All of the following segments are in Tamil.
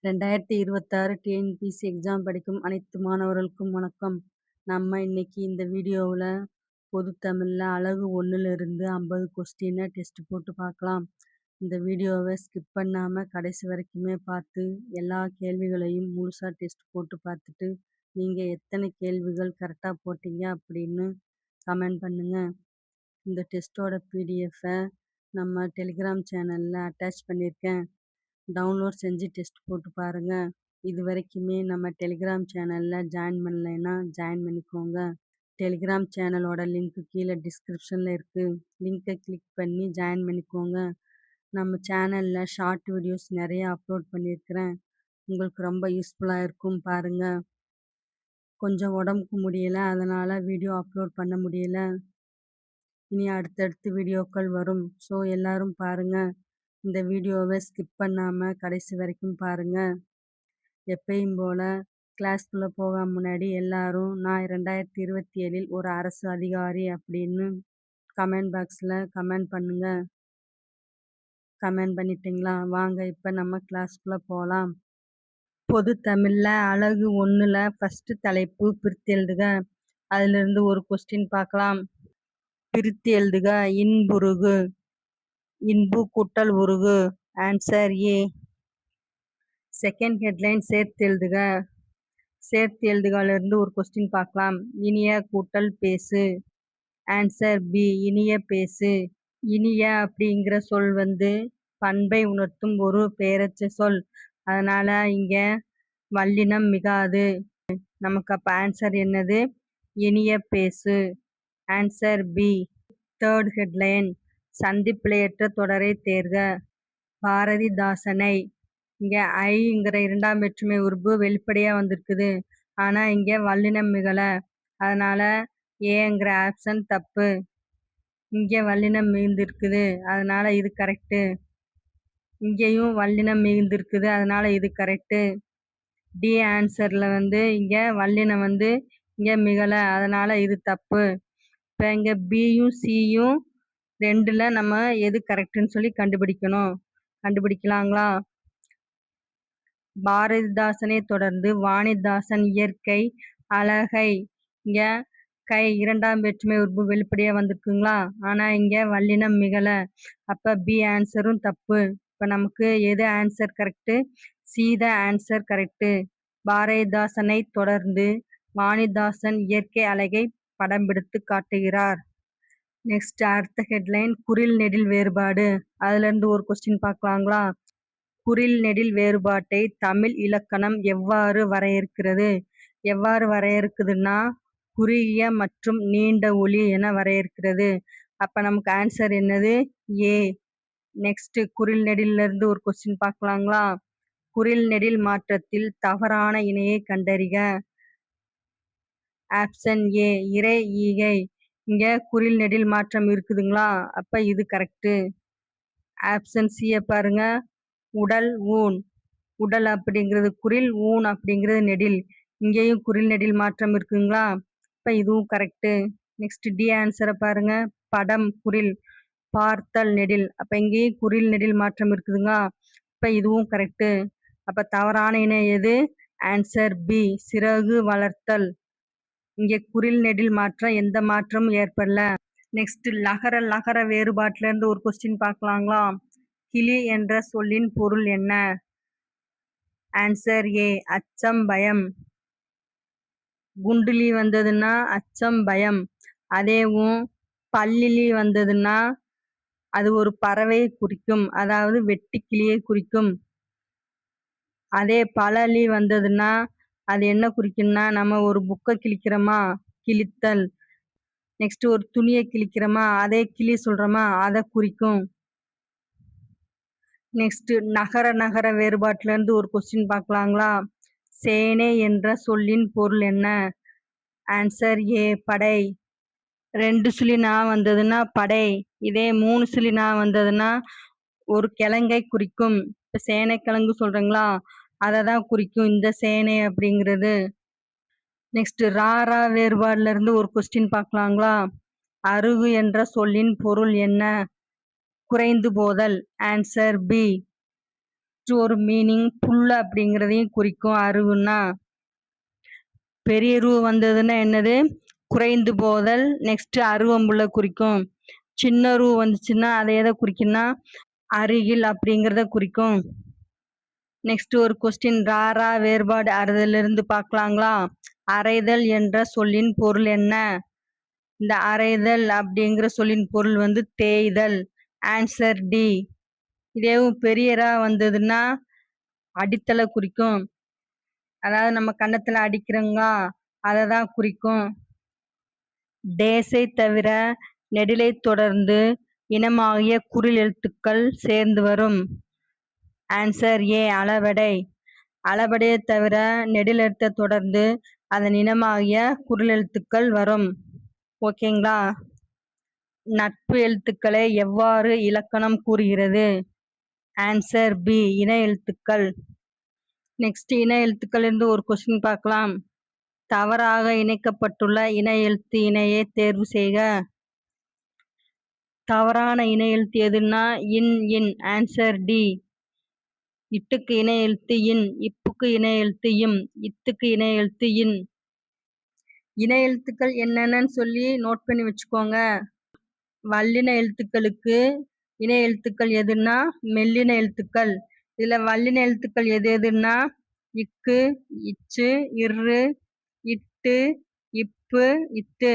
2026 டிஎன்பிஎஸ்சி எக்ஸாம் படிக்கும் அனைத்து மாணவர்களுக்கும் வணக்கம். நம்ம இன்னைக்கு இந்த வீடியோவில் பொதுத்தமிழில் அழகு 1லிருந்து 50 கொஸ்டினை டெஸ்ட் போட்டு பார்க்கலாம். இந்த வீடியோவை ஸ்கிப் பண்ணாமல் கடைசி வரைக்குமே பார்த்து எல்லா கேள்விகளையும் முழுசாக டெஸ்ட் போட்டு பார்த்துட்டு நீங்கள் எத்தனை கேள்விகள் கரெக்டாக போட்டீங்க அப்படின்னு கமெண்ட் பண்ணுங்கள். இந்த டெஸ்ட்டோட பிடிஎஃப்பை நம்ம டெலிகிராம் சேனலில் அட்டாச் பண்ணியிருக்கேன். டவுன்லோட் செஞ்சு டெஸ்ட் போட்டு பாருங்கள். இது வரைக்குமே நம்ம டெலிகிராம் சேனலில் ஜாயின் பண்ணலைன்னா ஜாயின் பண்ணிக்கோங்க. டெலிகிராம் சேனலோட லிங்க்கு கீழே டிஸ்கிரிப்ஷனில் இருக்குது. லிங்க்கை கிளிக் பண்ணி ஜாயின் பண்ணிக்கோங்க. நம்ம சேனலில் ஷார்ட் வீடியோஸ் நிறைய அப்லோட் பண்ணியிருக்கிறேன். உங்களுக்கு ரொம்ப யூஸ்ஃபுல்லாக இருக்கும் பாருங்கள். கொஞ்சம் உடம்புக்கு முடியலை, அதனால் வீடியோ அப்லோட் பண்ண முடியல. இனி அடுத்தடுத்து வீடியோக்கள் வரும். ஸோ எல்லோரும் பாருங்கள். இந்த வீடியோவை ஸ்கிப் பண்ணாமல் கடைசி வரைக்கும் பாருங்கள். எப்பயும் போல் கிளாஸ்க்குள்ளே போக முன்னாடி எல்லாரும் நான் 2027 ஒரு அரசு அதிகாரி அப்படின்னு கமெண்ட் பாக்ஸில் கமெண்ட் பண்ணுங்கள். கமெண்ட் பண்ணிட்டீங்களா? வாங்க இப்போ நம்ம கிளாஸ்க்குள்ளே போகலாம். பொது தமிழில் அழகு 1ல் ஃபஸ்ட்டு தலைப்பு பிரித்து எழுதுக. அதிலிருந்து ஒரு கொஸ்டின் பார்க்கலாம். பிரித்து எழுதுக. இன்புருகு. இன்பு கூட்டல் உருகு. Answer A. செகண்ட் ஹெட்லைன் சேர்த்து எழுதுக. சேர்த்து எழுதுகாலிருந்து ஒரு கொஸ்டின் பார்க்கலாம். இனிய கூட்டல் பேசு. Answer B. இனிய பேசு. இனிய அப்படிங்கிற சொல் பண்பை உணர்த்தும் ஒரு பெயரச்ச சொல். அதனால இங்க வல்லினம் மிகாது. நமக்கு அப்ப ஆன்சர் என்னது? இனிய பேசு. Answer B. தேர்ட் ஹெட்லைன் சந்திப்பிழையற்ற தொடரை தேர்க. பாரதிதாசனை. இங்க ஐங்கிற 2ஆம் வேற்றுமை உருபு வெளிப்படையா வந்திருக்குது. ஆனா இங்க வல்லினம் மிகல. அதனால ஏங்கிற ஆப்ஷன் தப்பு. இங்க வல்லினம் மிகுந்திருக்குது, அதனால இது கரெக்டு. இங்கேயும் வல்லினம் மிகுந்திருக்குது, அதனால இது கரெக்டு. டி ஆன்சர்ல இங்க வல்லினம் இங்க மிகல, அதனால இது தப்பு. இப்போ இங்க பியும் சியும் 2ல் நம்ம எது கரெக்டுன்னு சொல்லி கண்டுபிடிக்கணும். கண்டுபிடிக்கலாங்களா? பாரதிதாசனை தொடர்ந்து வாணிதாசன் இயற்கை அழகை. இங்க கை 2ஆம் வேற்றுமை உருபு வெளிப்படையா வந்திருக்குங்களா? ஆனா இங்க வல்லினம் மிகல. அப்ப பி ஆன்சரும் தப்பு. இப்ப நமக்கு எது ஆன்சர் கரெக்டு? சி தான் ஆன்சர் கரெக்டு. பாரதிதாசனை தொடர்ந்து வாணிதாசன் இயற்கை அழகை படம் பிடித்து காட்டுகிறார். நெக்ஸ்ட் அடுத்த ஹெட்லைன் குறில் நெடில் வேறுபாடு. அதுல இருந்து ஒரு கொஸ்டின் பார்க்கலாங்களா? குறில் நெடில் வேறுபாட்டை தமிழ் இலக்கணம் எவ்வாறு வரையறுக்கிறது? எவ்வாறு வரையறுக்குதுன்னா குறுகிய மற்றும் நீண்ட ஒலி என வரையறுக்கிறது. அப்ப நமக்கு ஆன்சர் என்னது? ஏ. நெக்ஸ்ட் குறில் நெடில்ல இருந்து ஒரு கொஸ்டின் பார்க்கலாங்களா? குறில் நெடில் மாற்றத்தில் தவறான இணையை கண்டறிக. Option A. இறை ஈகை. இங்க குறில் நெடில் மாற்றம் இருக்குதுங்களா? அப்ப இது கரெக்டு. ஆப்ஷன் சியை பாருங்க. உடல் ஊன். உடல் அப்படிங்கிறது குறில், ஊன் அப்படிங்கிறது நெடில். இங்கேயும் குறில் நெடில் மாற்றம் இருக்குங்களா? இப்ப இதுவும் கரெக்டு. நெக்ஸ்ட் டி ஆன்சரை பாருங்க. படம் குறில், பார்த்தல் நெடில். அப்ப இங்கேயும் குறில் நெடில் மாற்றம் இருக்குதுங்களா? இப்ப இதுவும் கரெக்டு. அப்ப தவறான இணை எது? Answer B. சிறகு வளர்த்தல். இங்க குறில் நெடில் மாற்றம் எந்த மாற்றமும் ஏற்படல. நெக்ஸ்ட் லகர லகர வேறுபாட்டுல இருந்து ஒரு கொஸ்டின் பார்க்கலாங்களா? கிளி என்ற சொல்லின் பொருள் என்ன? Answer A. அச்சம் பயம். குண்டுலி வந்ததுன்னா அச்சம் பயம். அதேவும் பல்லிலி வந்ததுன்னா அது ஒரு பறவையை குறிக்கும், அதாவது வெட்டி கிளியை குறிக்கும். அதே பலலி வந்ததுன்னா அது என்ன குறிக்கும்னா நம்ம ஒரு புக்கை கிழிக்கிறோமா, கிழித்தல். நெக்ஸ்ட் ஒரு துணியை கிழிக்கிறோமா, அதே கிளி சொல்றோமா, அதை குறிக்கும். நெக்ஸ்ட் நகர நகர வேறுபாட்டுல இருந்து ஒரு கொஸ்டின் பார்க்கலாங்களா? சேனை என்ற சொல்லின் பொருள் என்ன? Answer A. படை. 2 சுழி நா வந்ததுன்னா படை. இதே 3 சுழி நா வந்ததுன்னா ஒரு கிழங்கை குறிக்கும். இப்ப சேனை கிழங்கு சொல்றீங்களா, அதை தான் குறிக்கும் இந்த சேனை அப்படிங்கிறது. நெக்ஸ்ட் ராரா வேறுபாடுல இருந்து ஒரு கொஸ்டின் பார்க்கலாங்களா? அருகு என்ற சொல்லின் பொருள் என்ன? குறைந்து போதல். Answer B. நெக்ஸ்ட் ஒரு மீனிங் புல் அப்படிங்கிறதையும் குறிக்கும். அருவுன்னா பெரிய ரூ வந்ததுன்னா என்னது? குறைந்து போதல். நெக்ஸ்ட் அருவம்புல்ல குறிக்கும். சின்ன ரூ வந்துச்சுன்னா அதை எதை குறிக்கும்னா அருகில் அப்படிங்கிறத குறிக்கும். நெக்ஸ்ட் ஒரு கொஸ்டின், ராரா வேறுபாடு அறுதலிருந்து பார்க்கலாங்களா? அறைதல் என்ற சொல்லின் பொருள் என்ன? இந்த அறைதல் அப்படிங்கிற சொல்லின் பொருள் வந்து தேய்தல். Answer D. இதேவும் பெரியரா வந்ததுன்னா அடித்தலை குறிக்கும். அதாவது நம்ம கன்னத்துல அடிக்கிறோங்களா, அதை தான் குறிக்கும். டேஸை தவிர நெடிலை தொடர்ந்து இனமாகிய குறில் எழுத்துக்கள் சேர்ந்து வரும். Answer A அளவடை. அளவடையை தவிர நெடில் எழுத்தை தொடர்ந்து அதன் இனமாகிய குறில் எழுத்துக்கள் வரும். ஓகேங்களா? நட்பு எழுத்துக்களை எவ்வாறு இலக்கணம் கூறுகிறது? ஆன்சர் பி இன எழுத்துக்கள். நெக்ஸ்ட் இன எழுத்துக்கள் இருந்து ஒரு கொஸ்டின் பார்க்கலாம். தவறாக இணைக்கப்பட்டுள்ள இன எழுத்து இணையை தேர்வு செய்க. தவறான இன எழுத்து எதுன்னா இன். Answer D. இட்டுக்கு இன எழுத்து இன், இப்புக்கு இன எழுத்து இம், இத்துக்கு இன எழுத்து இன். இன எழுத்துக்கள் என்னென்னு சொல்லி நோட் பண்ணி வச்சுக்கோங்க. வல்லின எழுத்துக்களுக்கு இன எழுத்துக்கள் எதுன்னா மெல்லின எழுத்துக்கள். இதுல வல்லின எழுத்துக்கள் எது எதுன்னா இக்கு, இச்சு, இரு, இட்டு, இப்பு, இத்து.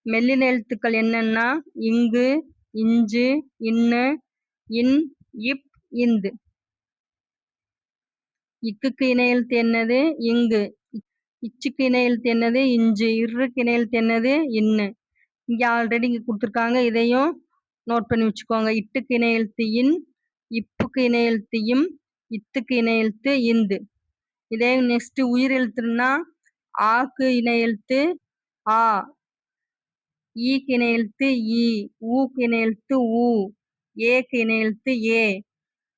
மெல்லின எழுத்துக்கள் என்னன்னா இங்கு, இஞ்சு, இன்னு, இன், இப், இந்து. இக்குக்கு இன எழுத்து என்னது? இங்கு. இச்சுக்கு இன எழுத்து என்னது? இஞ்சு. இருக்கு இன எழுத்து என்னது? இன்னு. இங்க ஆல்ரெடி இங்க கொடுத்துருக்காங்க, இதையும் நோட் பண்ணி வச்சுக்கோங்க. இட்டுக்கு இன எழுத்து இன், இப்புக்கு இன எழுத்து இம், இத்துக்கு இன எழுத்து இந்து. இதே நெக்ஸ்ட் உயிர் எழுத்துன்னா ஆக்கு இன எழுத்து ஆ, ஈக்கு இன எழுத்து ஈ, ஊக்கு இன எழுத்து ஊ, ஏக்கு இன எழுத்து ஏ,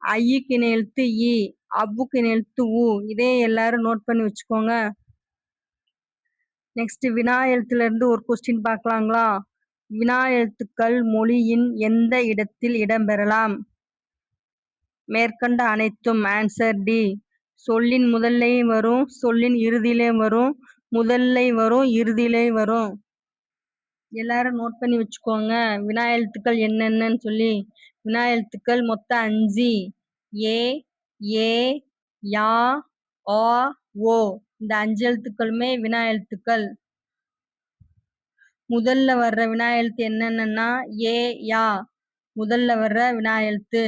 ஐக்கு இன எழுத்து ஈ, அவ்வுக்கு இன எழுத்து ஊ. இதே எல்லாரும் நோட் பண்ணி வச்சுக்கோங்க. நெக்ஸ்ட் வினா எழுத்துல இருந்து ஒரு கொஸ்டின் பார்க்கலாங்களா? வினா எழுத்துக்கள் மொழியின் எந்த இடத்தில் இடம்பெறலாம்? மேற்கண்ட அனைத்தும். Answer D. சொல்லின் முதல்லையும் வரும், சொல்லின் இறுதியிலையும் வரும், முதல்லையும் வரும், இறுதியிலையும் வரும். எல்லாரும் நோட் பண்ணி வச்சுக்கோங்க வினா எழுத்துக்கள் என்னென்னு சொல்லி. வினா எழுத்துக்கள் மொத்தம் 5. ஏ, ஏ, யா, ஆ, ஓ. இந்த 5 எழுத்துக்களுமே வினா எழுத்துக்கள். முதல்ல வர்ற வினா எழுத்து என்னென்னா ஏ, யா முதல்ல வர்ற வினா எழுத்து.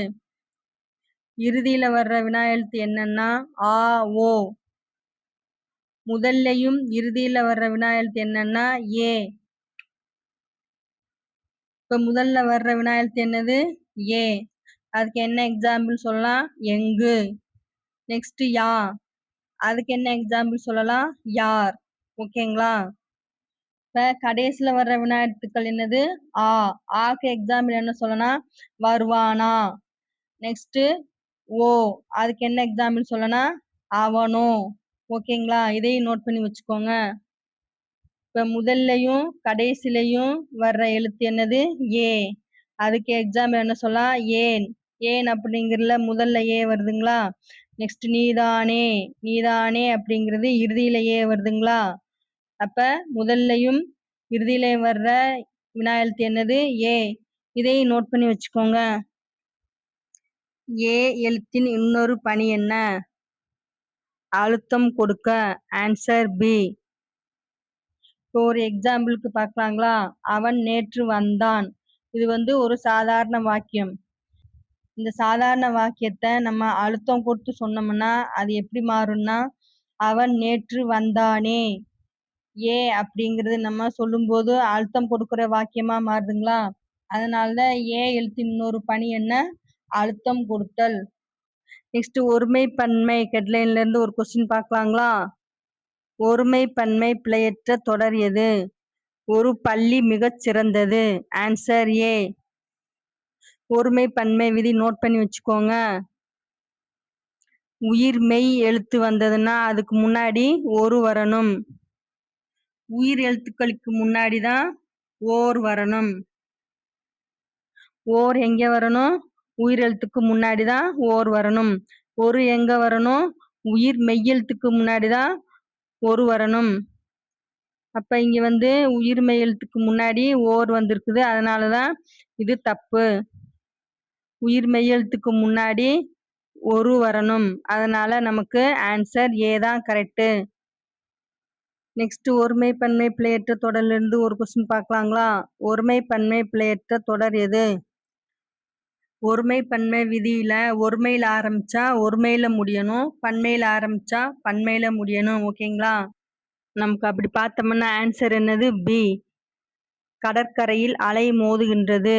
இறுதியில வர்ற வினா எழுத்து என்னன்னா ஆ, ஓ. முதல்லையும் இறுதியில வர்ற வினா எழுத்து என்னன்னா ஏ. இப்ப முதல்ல வர்ற வினா எழுத்து என்னது? ஏ. அதுக்கு என்ன எக்ஸாம்பிள் சொல்லலாம்? எங்கு. நெக்ஸ்ட் யா, அதுக்கு என்ன எக்ஸாம்பிள் சொல்லலாம்? யார். ஓகேங்களா? இப்ப கடைசியில வர்ற வினா எழுத்துக்கள் என்னது? ஆ. ஆக்கு எக்ஸாம்பிள் என்ன சொல்லலாம்? வருவானா. நெக்ஸ்ட் ஓ, அதுக்கு என்ன எக்ஸாம்பிள் சொல்லலாம்? அவனோ. ஓகேங்களா? இதையும் நோட் பண்ணி வச்சுக்கோங்க. இப்ப முதல்லையும் கடைசிலையும் வர்ற எழுத்து என்னது? ஏ. அதுக்கு எக்ஸாம்பிள் என்ன சொல்லலாம்? ஏன். ஏன் அப்படிங்கிறதுல முதல்ல ஏ வருதுங்களா? நெக்ஸ்ட் நீதானே. நீதானே அப்படிங்கிறது இறுதியில ஏ வருதுங்களா? அப்ப முதல்லையும் இறுதியிலையும் வர்ற வினா எழுத்து என்னது? ஏ. இதையும் நோட் பண்ணி வச்சுக்கோங்க. ஏ எழுத்தின் இன்னொரு பணி என்ன? அழுத்தம் கொடுக்க. Answer B. இப்போ ஒரு எக்ஸாம்பிளுக்கு பார்க்கலாங்களா? அவன் நேற்று வந்தான். இது வந்து ஒரு சாதாரண வாக்கியம். இந்த சாதாரண வாக்கியத்தை நம்ம அழுத்தம் கொடுத்து சொன்னோம்னா அது எப்படி மாறும்னா அவன் நேற்று வந்தானே. ஏ அப்படிங்கிறது நம்ம சொல்லும்போது அழுத்தம் கொடுக்கிற வாக்கியமா மாறுதுங்களா? அதனாலதான் ஏ எழுத்தின் இன்னொரு பணி என்ன? அழுத்தம் கொடுத்தல். நெக்ஸ்ட் ஒருமைப்பன்மை ஹெட்லைன்ல இருந்து ஒரு கொஸ்டின் பார்க்கலாங்களா? ஒருமைப்பன்மை பிழையற்ற தொடர் எது? ஒரு பள்ளி மிகச் சிறந்தது. Answer A. ஒருமைப்பன்மை விதி நோட் பண்ணி வச்சுக்கோங்க. உயிர் மெய் எழுத்து வந்ததுன்னா அதுக்கு முன்னாடி ஒரு வரணும். உயிர் எழுத்துக்களுக்கு முன்னாடிதான் ஓர் வரணும். ஓர் எங்க வரணும்? உயிரெழுத்துக்கு முன்னாடி தான் ஓர் வரணும். ஒரு எங்க வரணும்? உயிர் மெய்யெழுத்துக்கு முன்னாடி தான் ஒரு வரணும். அப்ப இங்க வந்து உயிர் மெய்யெழுத்துக்கு முன்னாடி ஓர் வந்திருக்குது. அதனால தான் இது தப்பு. உயிர் மெய்யெழுத்துக்கு முன்னாடி ஒரு வரணும். அதனால நமக்கு ஆன்சர் ஏ தான் கரெக்ட்டு. நெக்ஸ்ட் ஒருமை பன்மை பிழையற்ற தொடரிலிருந்து ஒரு கொஸ்டின் பார்க்கலாங்களா? ஒருமை பன்மை பிழையற்ற தொடர் எது? ஒருமை பன்மை விதியில ஒருமையில ஆரம்பிச்சா ஒருமையில முடியணும். பன்மையில ஆரம்பிச்சா பன்மையில முடியணும். ஓகேங்களா? நமக்கு அப்படி பார்த்தோம்னா ஆன்சர் என்னது? பி. கடற்கரையில் அலை மோதுகின்றது.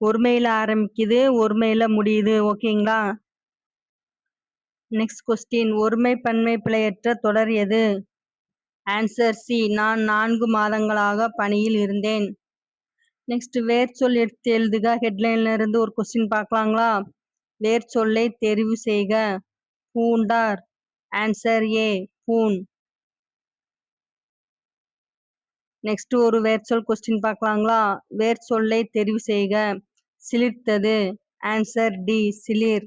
ஒருமையில ஆரம்பிக்குது, ஒருமையில முடியுது. ஓகேங்களா? நெக்ஸ்ட் கொஸ்டின் ஒருமை பன்மை பிழையற்ற தொடர் எது? Answer C. நான் 4 மாதங்களாக பணியில் இருந்தேன். நெக்ஸ்ட் வேர்ச்சொல் எடுத்து எழுதுக. ஹெட்லைன்ல இருந்து ஒரு கொஸ்டின் பார்க்கலாங்களா? வேர்ச்சொல்லை தெரிவு செய்க. பூண்டார். Answer A. பூன். நெக்ஸ்ட் ஒரு வேர்ச்சொல் கொஸ்டின் பார்க்கலாங்களா? வேர்ச்சொல்லை தெரிவு செய்க. சிலிர்த்தது. Answer D. சிலிர்.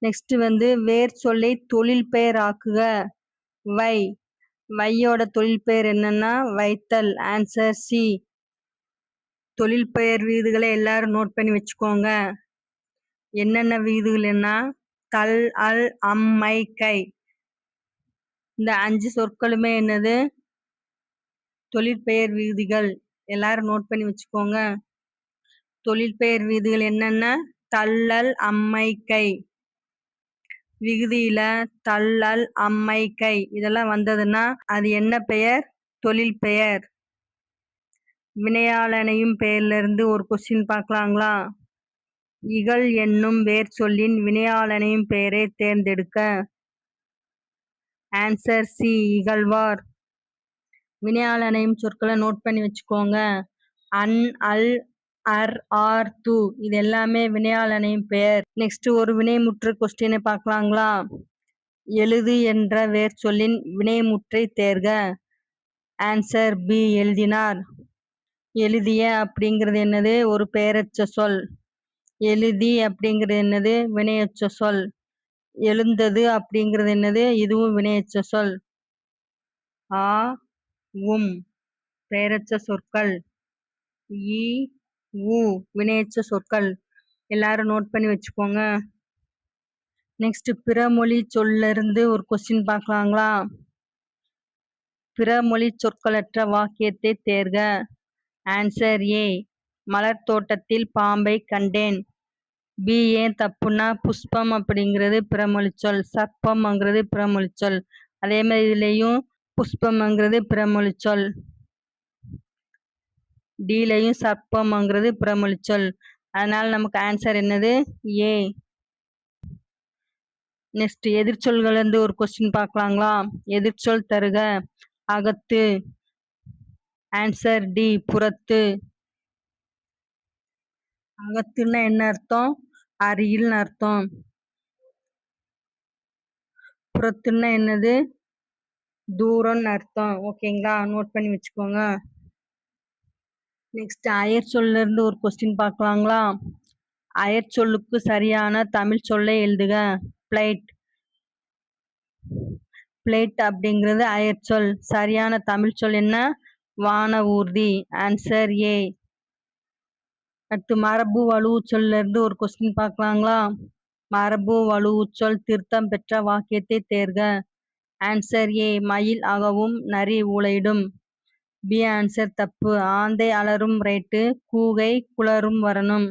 நெக்ஸ்ட் வந்து வேர்ச்சொல்லை தொழில் பெயர் ஆக்குக. வை. வையோட தொழில் பெயர் என்னன்னா வைத்தல். Answer C. தொழில் பெயர் விகுதிகளை எல்லாரும் நோட் பண்ணி வச்சுக்கோங்க. என்னென்ன விகுதிகள்னா தல், அல், அம், மை, கை. இந்த 5 சொற்களுமே என்னது? தொழிற்பெயர் விகுதிகள். எல்லாரும் நோட் பண்ணி வச்சுக்கோங்க. தொழிற்பெயர் விகுதிகள் என்னென்ன? தள்ளல், அம்மை, கை. விகுதியில தள்ளல், அம்மை, கை இதெல்லாம் வந்ததுன்னா அது என்ன பெயர்? தொழில் பெயர். வினையாளனையும் பெயர்ல இருந்து ஒரு கொஸ்டின் பார்க்கலாங்களா? இகல் என்னும் வேர்ச்சொல்லின் வினையாளனையும் பெயரை தேர்ந்தெடுக்க. Answer C. இகழ்வார். வினையாளனையும் சொற்களை நோட் பண்ணி வச்சுக்கோங்க. அன், அல், அர், ஆர், து இது எல்லாமே வினையாளனையும் பெயர். நெக்ஸ்ட் ஒரு வினைமுற்று கொஸ்டினை பார்க்கலாங்களா? எழுது என்ற வேர்ச்சொல்லின் வினைமுற்றை தேர்க. Answer B. எழுதினார். எழுதிய அப்படிங்கிறது என்னது? ஒரு பெயரச்ச சொல். எழுதி அப்படிங்கிறது என்னது? வினையச்ச சொல். எழுந்தது அப்படிங்கிறது என்னது? இதுவும் வினையச்ச சொல். ஆ, உம் பெயரச்ச சொற்கள். இ, உ வினையச்ச சொற்கள். எல்லாரும் நோட் பண்ணி வச்சுக்கோங்க. நெக்ஸ்ட் பிறமொழி சொல்ல இருந்து ஒரு கொஸ்டின் பார்க்கலாங்களா? பிறமொழி சொற்களற்ற வாக்கியத்தை தேர்க. Answer A. மலர் தோட்டத்தில் பாம்பை கண்டேன். பி ஏன் தப்புன்னா புஷ்பம் அப்படிங்கிறது பிறமொழி சொல். சர்ப்பம்ங்கிறது பிறமொழி சொல். அதே மாதிரி இதுலயும் புஷ்பம்ங்கிறது பிறமொழி சொல். டிலையும் சர்ப்பம்ங்கிறது பிறமொழி சொல். அதனால நமக்கு ஆன்சர் என்னது? ஏ. நெக்ஸ்ட் எதிர்ச்சொல்கள் இருந்து ஒரு கொஸ்டின் பார்க்கலாங்களா? எதிர்ச்சொல் தருக. அகத்து. Answer D. புறத்து. அகத்துன்னா என்ன அர்த்தம்? அருகில்னு அர்த்தம். புறத்துன்னா என்னது? தூரம்னு அர்த்தம். ஓகேங்களா? நோட் பண்ணி வச்சுக்கோங்க. நெக்ஸ்ட் அயற்சொல்ல இருந்து ஒரு கொஸ்டின் பார்க்கலாங்களா? அயற்சொல்லுக்கு சரியான தமிழ் சொல்லை எழுதுக. பிளைட். பிளேட் அப்படிங்கிறது அயற்சொல். சரியான தமிழ் சொல் என்ன? வான ஊர்தி. Answer A. அடுத்து மரபு வலுவுச்சொல்ல இருந்து ஒரு கொஸ்டின் பார்க்கலாங்களா? மரபு வலுவுச்சொல் திருத்தம் பெற்ற வாக்கியத்தை தேர்க. Answer A. மயில் அகவும் நரி ஊளையிடும். பி ஆன்சர் தப்பு. ஆந்தை அலரும் ரைட்டு, கூகை குளரும் வரணும்.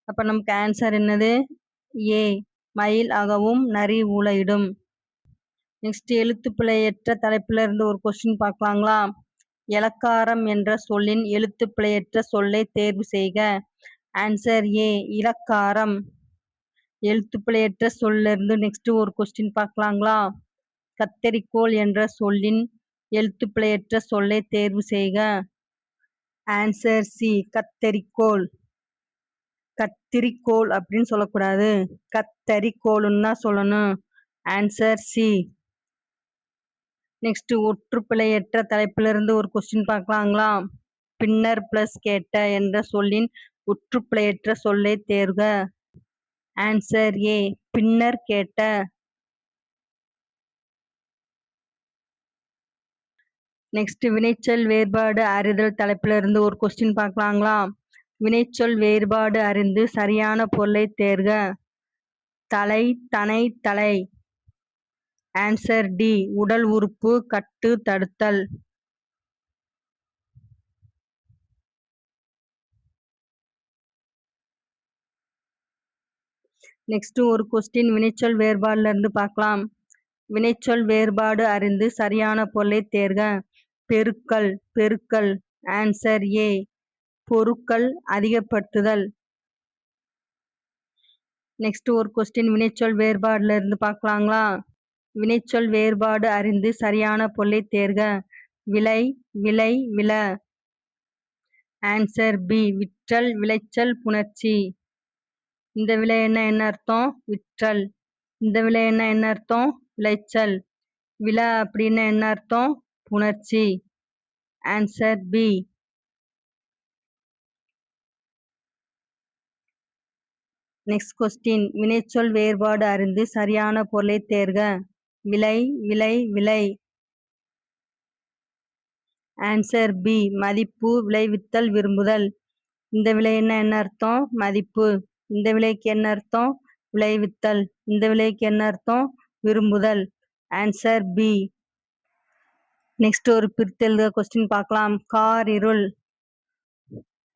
அப்ப நமக்கு ஆன்சர் என்னது? ஏ. மயில் அகவும் நரி ஊளையிடும். நெக்ஸ்ட் எழுத்துப்பிழையற்ற தலைப்புல இருந்து ஒரு கொஸ்டின் பார்க்கலாங்களா? எலக்காரம் என்ற சொல்லின் எழுத்துப்பிழையற்ற சொல்லை தேர்வு செய்க. Answer A. இலக்காரம். எழுத்துப்பிழையற்ற சொல்ல இருந்து நெக்ஸ்ட் ஒரு கொஸ்டின் பார்க்கலாங்களா? கத்தரிக்கோல் என்ற சொல்லின் எழுத்துப்பிழையற்ற சொல்லை தேர்வு செய்க. Answer C. கத்தரிக்கோல். கத்திரிக்கோல் அப்படின்னு சொல்லக்கூடாது. கத்தரிக்கோல்னு தான் சொல்லணும். Answer C. நெக்ஸ்ட் ஒற்றுப்பிழையற்ற தலைப்புல இருந்து ஒரு கொஸ்டின் பார்க்கலாங்களா? பின்னர் பிளஸ் கேட்ட என்ற சொல்லின் உற்றுப்பிழையற்ற சொல்லை தேர்க. ஆன்சர் ஏ, பின்னர் கேட்ட. நெக்ஸ்ட் வினைச்சொல் வேறுபாடு அறிதல் தலைப்பிலிருந்து ஒரு கொஸ்டின் பார்க்கலாங்களா? வினைச்சொல் வேறுபாடு அறிந்து சரியான பொருளை தேர்க. தலை, தனை, தலை. ஆன்சர் டி, உடல் உறுப்பு, கட்டு, தடுத்தல். நெக்ஸ்ட் ஒரு கொஸ்டின் வினைச்சொல் வேறுபாடுல இருந்து பார்க்கலாம். வினைச்சொல் வேறுபாடு அறிந்து சரியான பொருளை தேர்க. பெருக்கல், பெருக்கல். ஆன்சர் ஏ, பொருட்கள், அதிகப்படுத்துதல். நெக்ஸ்ட் ஒரு கொஸ்டின் வினைச்சொல் வேறுபாடுல இருந்து பார்க்கலாங்களா? வினைச்சொல் வேறுபாடு அறிந்து சரியான பொருளை தேர்க. விலை, விலை, வில. ஆன்சர் பி, விற்றல், விளைச்சல், புணர்ச்சி. இந்த விலை என்ன அர்த்தம்? விற்றல். இந்த விலை என்ன அர்த்தம்? விளைச்சல். வில அப்படின்னு என்ன அர்த்தம்? புணர்ச்சி. Answer B. நெக்ஸ்ட் கொஸ்டின் வினைச்சொல் வேறுபாடு அறிந்து சரியான பொருளை தேர்க. விலை, விலை, விலை. ஆன்சர் பி, மதிப்பு, விளைவித்தல், விரும்புதல். இந்த விலை என்ன அர்த்தம்? மதிப்பு. இந்த விலைக்கு என்ன அர்த்தம்? விளைவித்தல். இந்த விலைக்கு என்ன அர்த்தம்? விரும்புதல். Answer B. நெக்ஸ்ட் ஒரு பிரித்தெழுத கொஸ்டின் பார்க்கலாம். கார் இருள்.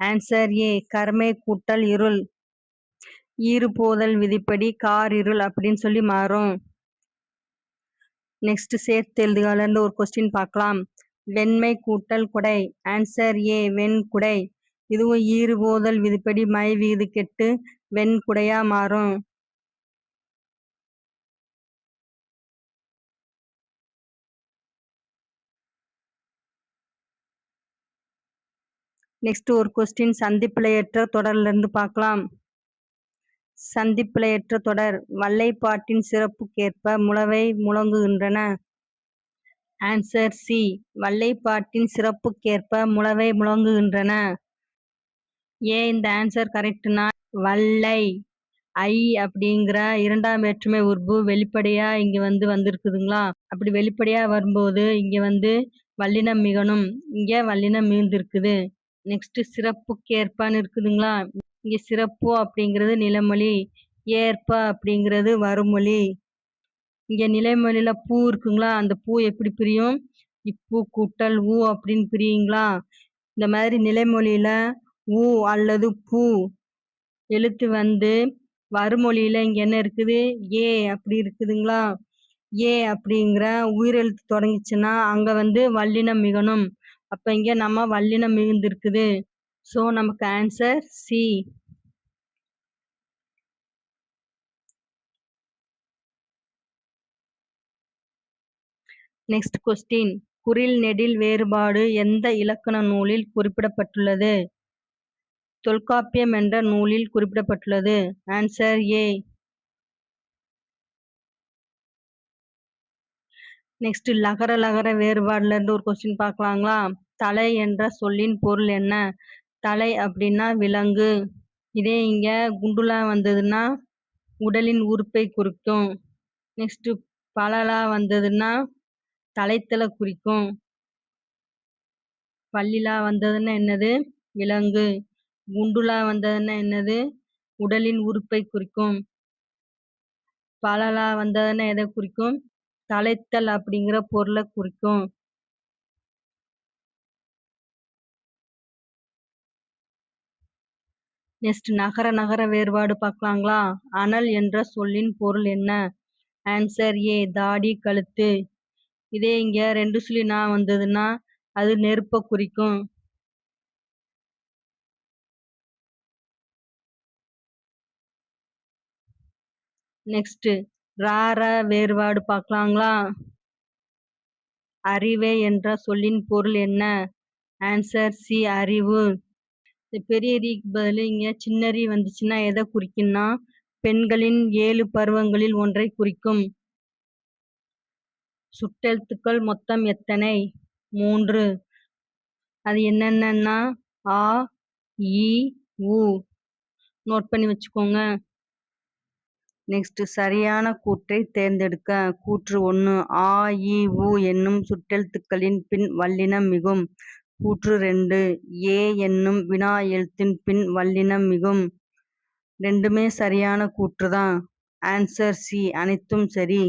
ஆன்சர் ஏ, கர்மை கூட்டல் இருள். ஈறுபோதல் விதிப்படி கார் இருள் அப்படின்னு சொல்லி மாறும். நெக்ஸ்ட் சேர்த்து எழுதுகால இருந்து ஒரு கொஸ்டின் பார்க்கலாம். வெண்மை கூட்டல் குடை. ஆன்சர் ஏ, வெண்குடை. இதுவும் ஈறுபோதல் விதிப்படி மை விகுதி கெட்டு வெண்குடையா மாறும். நெக்ஸ்ட் ஒரு கொஸ்டின் சந்திப்பிழையற்ற தொடர்ல இருந்து பார்க்கலாம். சந்திப்பிழையற்ற தொடர் வல்லைப்பாட்டின் சிறப்புக்கேற்ப முளவை முழங்குகின்றன. Answer C, வல்லைப்பாட்டின் சிறப்புக்கேற்ப முளவை முழங்குகின்றன. ஏன் இந்த ஆன்சர் கரெக்ட்னா, வல்லை ஐ அப்படிங்கிற இரண்டாம் வேற்றுமை உறுப்பு வெளிப்படையா இங்க வந்திருக்குதுங்களா? அப்படி வெளிப்படையா வரும்போது இங்க வல்லினம் மிகணும். இங்க வல்லினம் மிகுந்திருக்குது. நெக்ஸ்ட் சிறப்புக்கேற்பான்னு இருக்குதுங்களா? இங்க சிறப்பு அப்படிங்கிறது நிலைமொழி, ஏற்ப அப்படிங்கிறது வருமொழி. இங்க நிலைமொழியில பூ இருக்குங்களா? அந்த பூ எப்படி பிரியும்? இப்பூ கூட்டல் ஊ அப்படின்னு பிரியுங்களா? இந்த மாதிரி நிலைமொழியில ஊ அல்லது பூ எழுத்து வருமொழியில இங்க என்ன இருக்குது? ஏ அப்படி இருக்குதுங்களா? ஏ அப்படிங்கிற உயிரெழுத்து தொடங்கிச்சுன்னா அங்க வல்லினம் மிகணும். அப்ப இங்க நம்ம வல்லினம் மிகுந்திருக்குது. ஸோ நமக்கு ஆன்சர் சி. நெக்ஸ்ட் கொஸ்டின் குறில் நெடில் வேறுபாடு எந்த இலக்கண நூலில் குறிப்பிடப்பட்டுள்ளது? தொல்காப்பியம் என்ற நூலில் குறிப்பிடப்பட்டுள்ளது. Answer A. நெக்ஸ்ட் லகர லகர வேறுபாடுல இருந்து ஒரு கொஸ்டின் பார்க்கலாங்களா? தலை என்ற சொல்லின் பொருள் என்ன? தலை அப்படின்னா விலங்கு. இதே இங்க குண்டுலா வந்ததுன்னா உடலின் உறுப்பை குறிக்கும். நெக்ஸ்ட் பலலா வந்ததுன்னா தலைத்தலை குறிக்கும். பல்லிலா வந்ததுன்னா என்னது? விலங்கு. குண்டுலா வந்ததுன்னா என்னது? உடலின் உறுப்பை குறிக்கும். பலலா வந்ததுன்னா எதை குறிக்கும்? தலைத்தல் அப்படிங்கிற பொருளை குறிக்கும். நெக்ஸ்ட் நகர நகர வேறுபாடு பார்க்கலாங்களா? அனல் என்ற சொல்லின் பொருள் என்ன? ஆன்சர் ஏ, தாடி, கழுத்து. இதே இங்க 2 சுழி நா வந்ததுன்னா அது நெருப்பை குறிக்கும். நெக்ஸ்ட் ரார வேறுபாடு பார்க்கலாங்களா? அறிவே என்ற சொல்லின் பொருள் என்ன? ஆன்சர் சி, அறிவு. பெரிய ரீக்கு பதில் இங்க சின்ன ரீ வந்துச்சுன்னா எதை குறிக்கும்னா பெண்களின் 7 பருவங்களில் ஒன்றை குறிக்கும். சுட்டெழுத்துக்கள் மொத்தம் எத்தனை? 3. அது என்னென்னன்னா ஆ, இ, உ. நோட் பண்ணி வச்சுக்கோங்க. நெக்ஸ்ட் சரியான கூற்றை தேர்ந்தெடுக்க. கூற்று 1 ஆ, இ, உ என்னும் சுட்டெழுத்துக்களின் பின் வல்லினம் மிகும். கூற்று 2 ஏ என்னும் வினா எழுத்தின் பின் வல்லினம் மிகும். ரெண்டுமே சரியான கூற்றுதான். ஆன்சர் சி, அனைத்தும் சரி.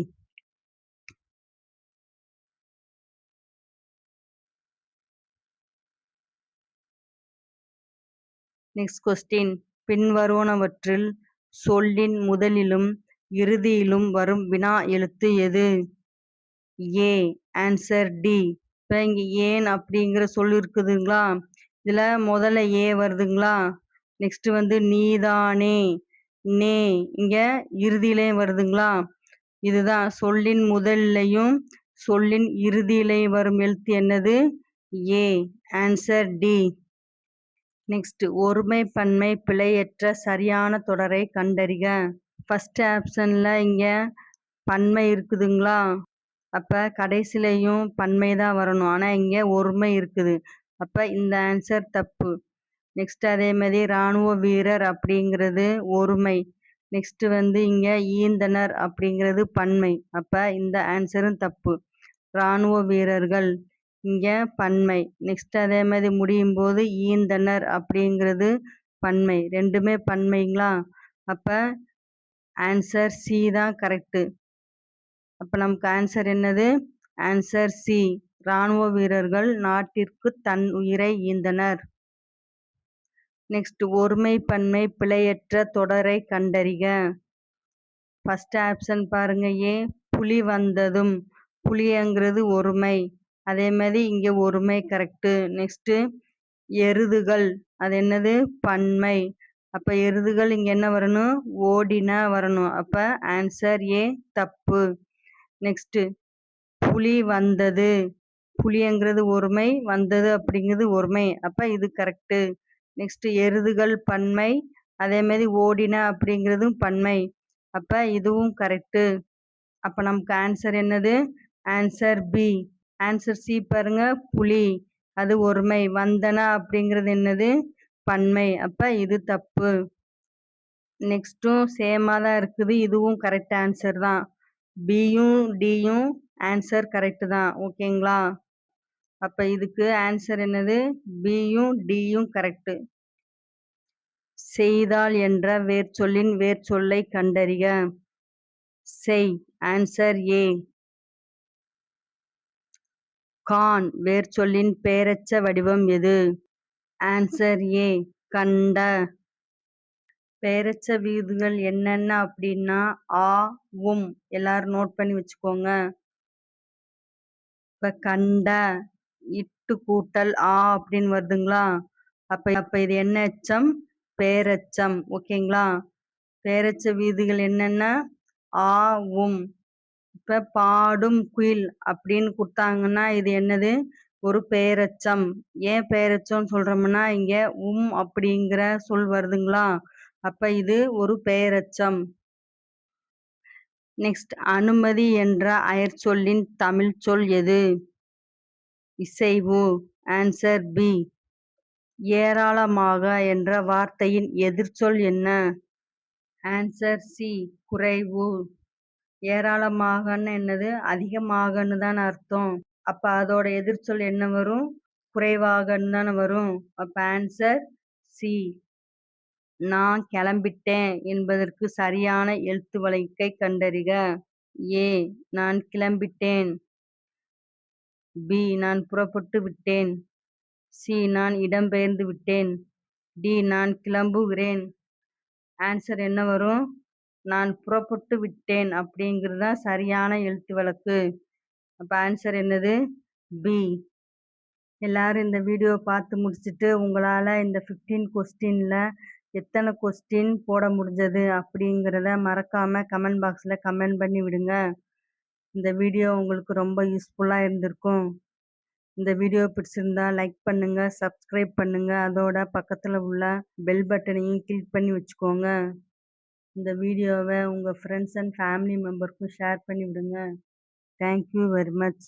Next question. பின்வருவனவற்றில் சொல்லின் முதலிலும் இறுதியிலும் வரும் வினா எழுத்து எது? ஏ. Answer D. இப்போ இங்க ஏன் அப்படிங்கிற சொல் இருக்குதுங்களா, இதுல முதல்ல ஏ வருதுங்களா, நெக்ஸ்ட் நீதானே, நே இங்க இறுதியிலையும் வருதுங்களா, இதுதான் சொல்லின் முதல்லையும் சொல்லின் இறுதியிலையும் வரும் எழுத்து என்னது? ஏ. Answer D. நெக்ஸ்ட் ஒருமை பன்மை பிழையற்ற சரியான தொடரை கண்டறிக. ஃபர்ஸ்ட் ஆப்ஷன்ல இங்க பன்மை இருக்குதுங்களா, அப்ப கடைசிலையும் பன்மை தான் வரணும். ஆனா இங்க ஒருமை இருக்குது. அப்ப இந்த ஆன்சர் தப்பு. நெக்ஸ்ட் அதே மாதிரி இராணுவ வீரர் அப்படிங்கிறது ஒருமை. நெக்ஸ்ட் இங்க ஈந்தனர் அப்படிங்கிறது பன்மை. அப்ப இந்த ஆன்சரும் தப்பு. இராணுவ வீரர்கள் இங்க பன்மை. நெக்ஸ்ட் அதே மாதிரி முடியும் போது ஈந்தனர் அப்படிங்கிறது பன்மை. ரெண்டுமே பன்மைங்களா, அப்ப ஆன்சர் சி தான் கரெக்டு. அப்ப நமக்கு ஆன்சர் என்னது? ஆன்சர் சி, இராணுவ வீரர்கள் நாட்டிற்கு தன் உயிரை ஈந்தனர். நெக்ஸ்ட் ஒருமை பன்மை பிழையற்ற தொடரை கண்டறிக. ஃபர்ஸ்ட் ஆப்ஷன் பாருங்க ஏ. புலி வந்ததும். புலிங்கிறது ஒருமை, அதே மாதிரி இங்க ஒருமை கரெக்டு. நெக்ஸ்ட் எருதுகள், அது என்னது? பன்மை. அப்ப எருதுகள் இங்க என்ன வரணும்? ஓடின வரணும். அப்ப ஆன்சர் ஏ தப்பு. நெக்ஸ்ட் புலி வந்தது. புலிங்கிறது ஒருமை, வந்தது அப்படிங்கிறது ஒருமை. அப்ப இது கரெக்டு. நெக்ஸ்ட் எருதுகள் பன்மை, அதே மாதிரி ஓடின அப்படிங்கிறதும் பன்மை. அப்ப இதுவும் கரெக்டு. அப்ப நமக்கு ஆன்சர் என்னது? Answer B. ஆன்சர் சி பாருங்க, புலி அது ஒருமை, வந்தன அப்படிங்கிறது என்னது? பன்மை. அப்ப இது தப்பு. நெக்ஸ்ட்டும் சேமா தான் இருக்குது, இதுவும் கரெக்ட் ஆன்சர் தான். பியும் டியும் ஆன்சர் கரெக்ட் தான். ஓகேங்களா, அப்ப இதுக்கு ஆன்சர் என்னது? பியும் டியும் கரெக்ட். செய்தால் என்ற வேர்ச்சொல்லின் வேர்ச்சொல்லை கண்டறிக. செய், ஆன்சர் ஏ. கான் வேர்ச்சொல்லின் பெயரெச்ச வடிவம் எது? ஆன்சர் ஏ, கண்ட. பெயரெச்ச விகுதிகள் என்னென்ன அப்படின்னா ஆ, உம். எல்லாரும் நோட் பண்ணி வச்சுக்கோங்க. இப்ப கண்ட இட்டு கூட்டல் ஆ அப்படின்னு வருதுங்களா, அப்ப இது என்ன எச்சம்? பேரெச்சம். ஓகேங்களா, பேரெச்ச விகுதிகள் என்னென்ன? ஆ, உம். இப்ப பாடும் குயில் அப்படின்னு கொடுத்தாங்கன்னா இது என்னது? ஒரு பெயரெச்சம். ஏன் பெயரெச்சம் சொல்றோம்னா இங்க அப்படிங்கிற சொல் வருதுங்களா, அப்ப இது ஒரு பெயரெச்சம். நெக்ஸ்ட் அனுமதி என்ற அயற்சொல்லின் தமிழ் சொல் எது? இசைவு. Answer B. ஏராளமாக என்ற வார்த்தையின் எதிர்ச்சொல் என்ன? ஆன்சர் சி, குறைவு. ஏராளமாகன்னு என்னது? அதிகமாகன்னு தான் அர்த்தம். அப்ப அதோட எதிர்ச்சொல் என்ன வரும்? குறைவாகன்னு தானே வரும். அப்ப ஆன்சர் சி. நான் கிளம்பிட்டேன் என்பதற்கு சரியான எழுத்து வழக்கை கண்டறிக. ஏ, நான் கிளம்பிட்டேன். பி, நான் புறப்பட்டு விட்டேன். சி, நான் இடம்பெயர்ந்து விட்டேன். டி, நான் கிளம்புகிறேன். ஆன்சர் என்ன வரும்? நான் புறப்பட்டு விட்டேன் அப்படிங்கிறது தான் சரியான எழுத்து வழக்கு. அப்ப ஆன்சர் என்னது? பி. எல்லாரும் இந்த வீடியோ பார்த்து முடிச்சுட்டு உங்களால் இந்த 15 கொஸ்டின்ல எத்தனை கொஸ்டின் போட முடிஞ்சது அப்படிங்கிறத மறக்காமல் கமெண்ட் பாக்ஸில் கமெண்ட் பண்ணி விடுங்க. இந்த வீடியோ உங்களுக்கு ரொம்ப யூஸ்ஃபுல்லாக இருந்திருக்கும். இந்த வீடியோ பிடிச்சிருந்தா லைக் பண்ணுங்கள், சப்ஸ்கிரைப் பண்ணுங்கள், அதோட பக்கத்தில் உள்ள பெல் பட்டனையும் கிளிக் பண்ணி வச்சுக்கோங்க. இந்த வீடியோவை உங்கள் ஃப்ரெண்ட்ஸ் அண்ட் ஃபேமிலி மெம்பருக்கும் ஷேர் பண்ணி விடுங்க. Thank you very much.